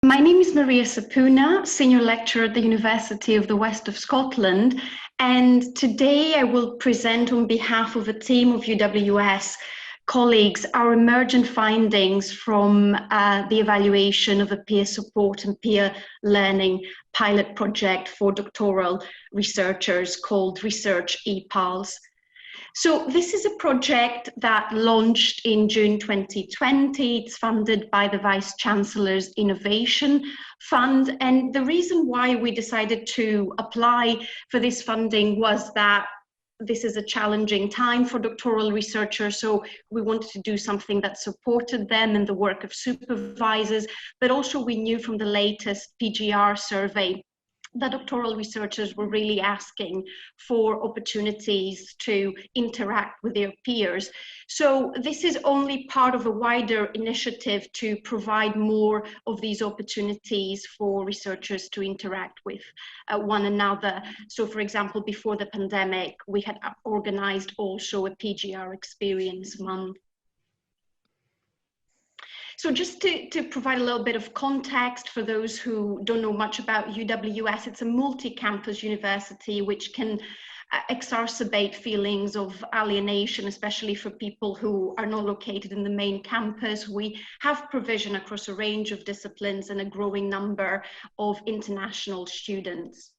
My name is Maria Sapouna, Senior Lecturer at the University of the West of Scotland, and today I will present on behalf of a team of UWS colleagues our emergent findings from the evaluation of a peer support and peer learning pilot project for doctoral researchers called Research ePALS. So this is a project that launched in June 2020. It's funded by the Vice-Chancellor's Innovation Fund. And the reason why we decided to apply for this funding was that this is a challenging time for doctoral researchers, so we wanted to do something that supported them in the work of supervisors, but also we knew from the latest PGR survey that doctoral researchers were really asking for opportunities to interact with their peers. So this is only part of a wider initiative to provide more of these opportunities for researchers to interact with one another. So for example, before the pandemic, we had organized also a PGR Experience Month. So just to provide a little bit of context for those who don't know much about UWS, it's a multi-campus university which can exacerbate feelings of alienation, especially for people who are not located in the main campus. We have provision across a range of disciplines and a growing number of international students.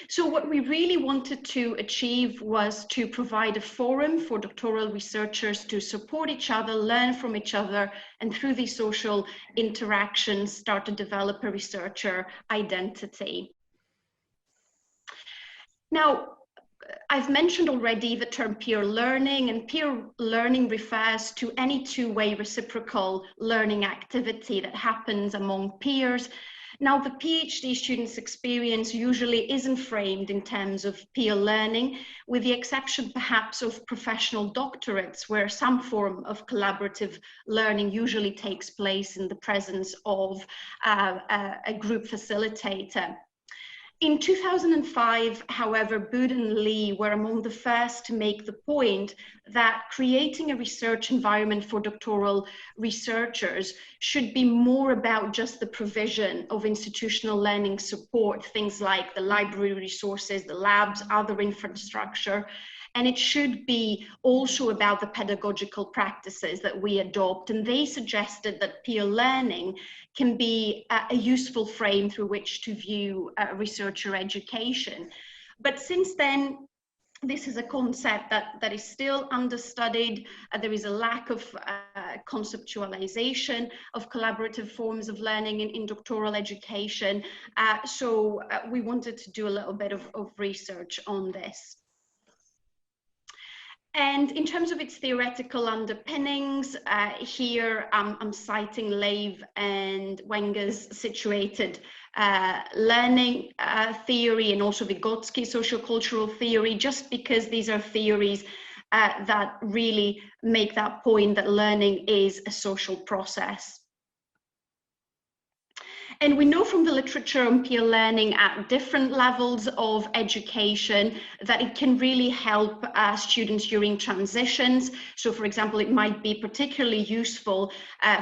So what we really wanted to achieve was to provide a forum for doctoral researchers to support each other, learn from each other, and through these social interactions, start to develop a researcher identity. Now, I've mentioned already the term peer learning, and peer learning refers to any two-way reciprocal learning activity that happens among peers. Now, the PhD students' experience usually isn't framed in terms of peer learning, with the exception perhaps of professional doctorates, where some form of collaborative learning usually takes place in the presence of a group facilitator. In 2005, however, Bood and Lee were among the first to make the point that creating a research environment for doctoral researchers should be more about just the provision of institutional learning support, things like the library resources, the labs, other infrastructure. And it should be also about the pedagogical practices that we adopt. And they suggested that peer learning can be a useful frame through which to view researcher education. But since then, this is a concept that is still understudied. There is a lack of conceptualization of collaborative forms of learning in doctoral education. So we wanted to do a little bit of research on this. And in terms of its theoretical underpinnings, here I'm citing Lev and Wenger's situated learning theory and also Vygotsky sociocultural theory, just because these are theories that really make that point that learning is a social process. And we know from the literature on peer learning at different levels of education that it can really help students during transitions. So for example, it might be particularly useful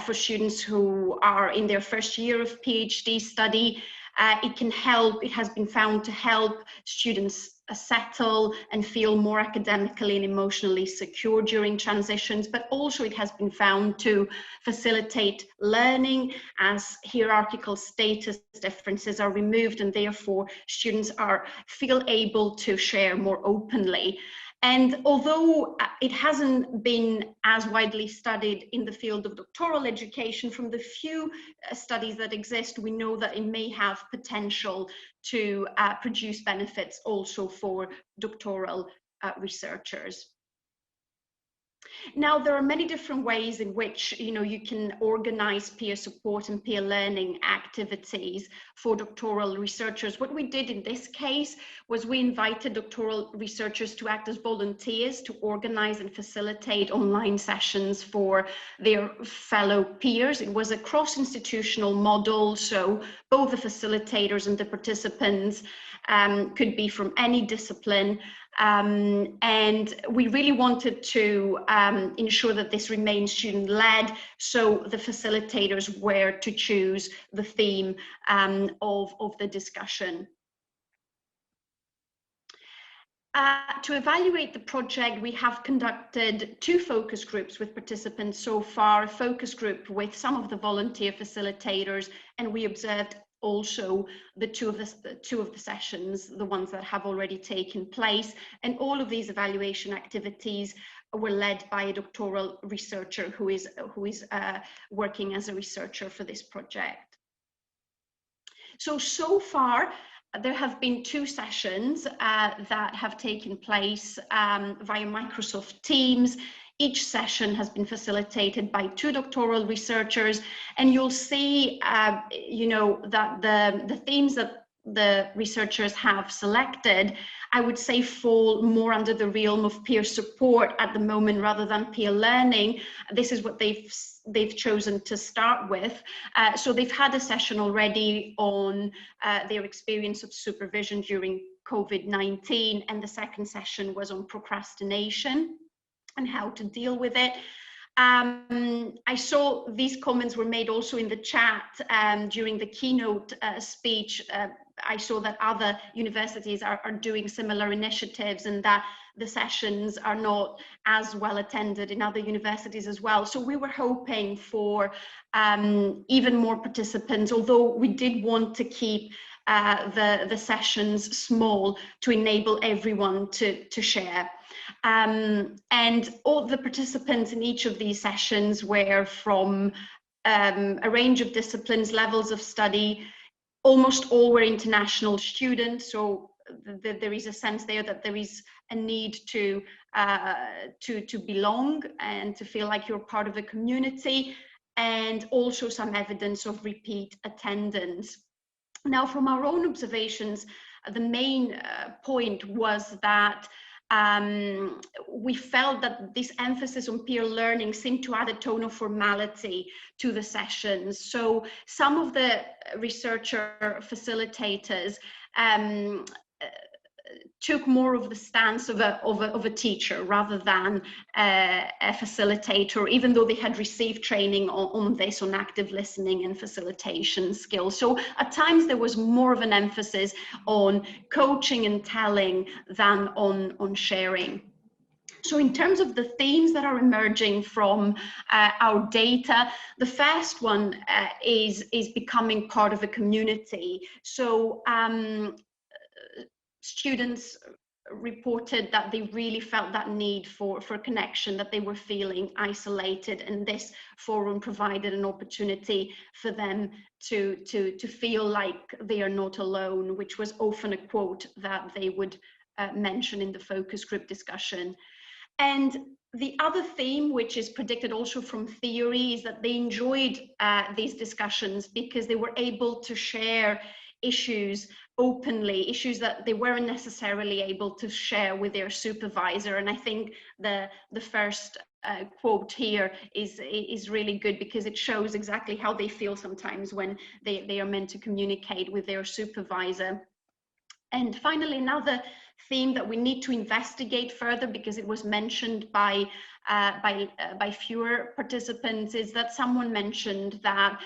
for students who are in their first year of PhD study. It has been found to help students settle and feel more academically and emotionally secure during transitions, but also it has been found to facilitate learning as hierarchical status differences are removed, and therefore students feel able to share more openly. And although it hasn't been as widely studied in the field of doctoral education, from the few studies that exist, we know that it may have potential to produce benefits also for doctoral researchers. Now, there are many different ways in which you can organize peer support and peer learning activities for doctoral researchers. What we did in this case was we invited doctoral researchers to act as volunteers to organize and facilitate online sessions for their fellow peers. It was a cross-institutional model, so both the facilitators and the participants could be from any discipline. And we really wanted to ensure that this remains student-led, so the facilitators were to choose the theme of the discussion. To evaluate the project, we have conducted 2 focus groups with participants so far, a focus group with some of the volunteer facilitators, and we observed also the two of the sessions, the ones that have already taken place. And all of these evaluation activities were led by a doctoral researcher who is working as a researcher for this project. So far, there have been 2 sessions that have taken place via Microsoft Teams. Each session has been facilitated by 2 doctoral researchers, and you'll see, you know, that the themes that the researchers have selected, I would say, fall more under the realm of peer support at the moment rather than peer learning. This is what they've chosen to start with. So they've had a session already on their experience of supervision during COVID-19, and the second session was on procrastination and how to deal with it. I saw these comments were made also in the chat during the keynote speech. I saw that other universities are doing similar initiatives, and that the sessions are not as well attended in other universities as well. So we were hoping for even more participants, although we did want to keep the sessions small to enable everyone to share. And all the participants in each of these sessions were from a range of disciplines, levels of study. Almost all were international students, so there is a sense there that there is a need to belong and to feel like you're part of a community, and also some evidence of repeat attendance. Now, from our own observations, the main point was that we felt that this emphasis on peer learning seemed to add a tone of formality to the sessions. So some of the researcher facilitators took more of the stance of a teacher rather than a facilitator, even though they had received training on this, on active listening and facilitation skills. So at times there was more of an emphasis on coaching and telling than on sharing. So in terms of the themes that are emerging from our data, the first one is becoming part of a community. So students reported that they really felt that need for connection, that they were feeling isolated, and this forum provided an opportunity for them to feel like they are not alone, which was often a quote that they would mention in the focus group discussion. And the other theme, which is predicted also from theory, is that they enjoyed these discussions because they were able to share issues openly, issues that they weren't necessarily able to share with their supervisor. And I think the first quote here is really good, because it shows exactly how they feel sometimes when they are meant to communicate with their supervisor. And finally, another theme that we need to investigate further, because it was mentioned by fewer participants, is that someone mentioned that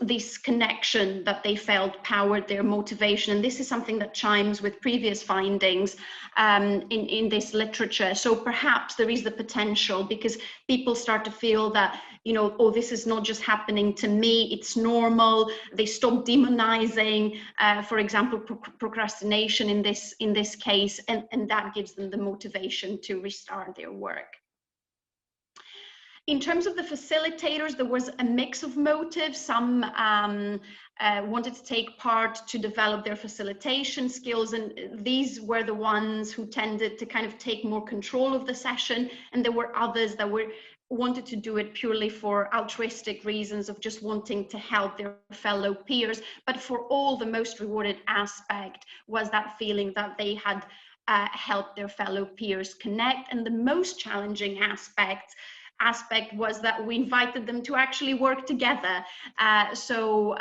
this connection that they felt powered their motivation, and this is something that chimes with previous findings in this literature. So perhaps there is the potential, because people start to feel that, you know, oh, this is not just happening to me, it's normal. They stop demonizing, for example, procrastination in this case, and that gives them the motivation to restart their work. In terms of the facilitators, there was a mix of motives. Some wanted to take part to develop their facilitation skills, and these were the ones who tended to kind of take more control of the session, and there were others that wanted to do it purely for altruistic reasons of just wanting to help their fellow peers. But for all, the most rewarded aspect was that feeling that they had helped their fellow peers connect. And the most challenging aspect was that we invited them to actually work together. So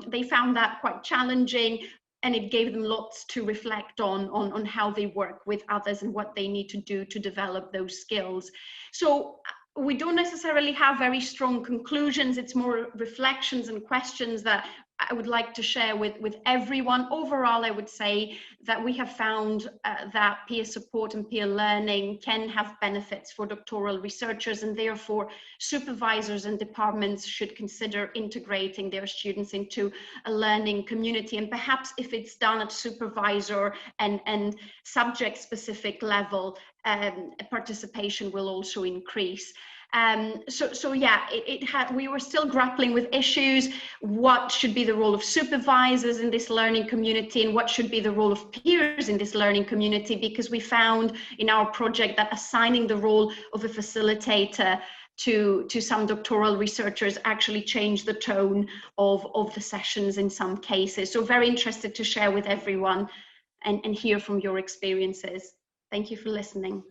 they found that quite challenging. and it gave them lots to reflect on how they work with others and what they need to do to develop those skills. So we don't necessarily have very strong conclusions. It's more reflections and questions that I would like to share with everyone. Overall, I would say that we have found that peer support and peer learning can have benefits for doctoral researchers, and therefore supervisors and departments should consider integrating their students into a learning community. And perhaps if it's done at supervisor and subject-specific level, participation will also increase. So yeah, we were still grappling with issues. What should be the role of supervisors in this learning community, and what should be the role of peers in this learning community? Because we found in our project that assigning the role of a facilitator to some doctoral researchers actually changed the tone of the sessions in some cases. So very interested to share with everyone and hear from your experiences. Thank you for listening.